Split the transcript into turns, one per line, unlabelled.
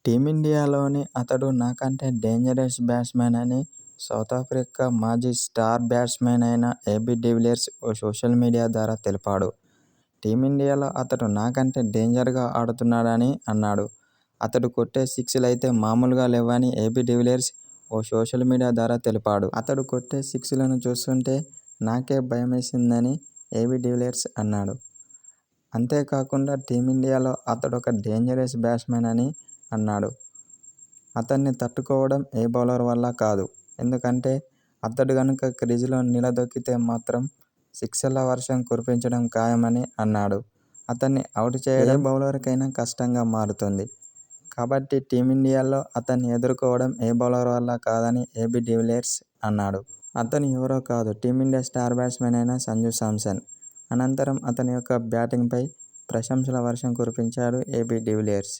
టీమిండియాలోని అతడు నాకంటే dangerous batsman అని సౌతాఫ్రికా మాజీ స్టార్ బ్యాట్స్మన్ అయిన ఏబీ డివిలియర్స్ ఓ సోషల్ మీడియా ద్వారా తెలిపాడు. టీమిండియాలో అతడు నాకంటే డేంజర్గా ఆడుతున్నాడని అన్నాడు. అతడు కొట్టే సిక్స్లైతే మామూలుగా లేవని ఏబీ డివిలియర్స్ ఓ సోషల్ మీడియా ద్వారా తెలిపాడు. అతడు కొట్టే సిక్స్లను చూస్తుంటే నాకే భయమేసిందని ఏబీ డివిలియర్స్ అన్నాడు. అంతేకాకుండా టీమిండియాలో అతడొక డేంజరస్ బ్యాట్స్మన్ అని అన్నాడు. అతన్ని తట్టుకోవడం ఏ బౌలర్ వల్ల కాదు. ఎందుకంటే అతడు గనుక క్రీజులో నిలదొక్కితే మాత్రం సిక్సర్ల వర్షం కురిపించడం ఖాయమని అన్నాడు. అతన్ని అవుట్ చేయడం ఏ బౌలర్కైనా కష్టంగా మారుతుంది. కాబట్టి టీమిండియాలో అతన్ని ఎదుర్కోవడం ఏ బౌలర్ వల్ల కాదని ఏబీ డివిలియర్స్ అన్నాడు. అతను ఎవరో కాదు, టీమిండియా స్టార్ బ్యాట్స్మన్ అయిన సంజూ శాంసన్. అనంతరం అతని యొక్క బ్యాటింగ్పై ప్రశంసల వర్షం కురిపించాడు ఏబీ డివిలియర్స్.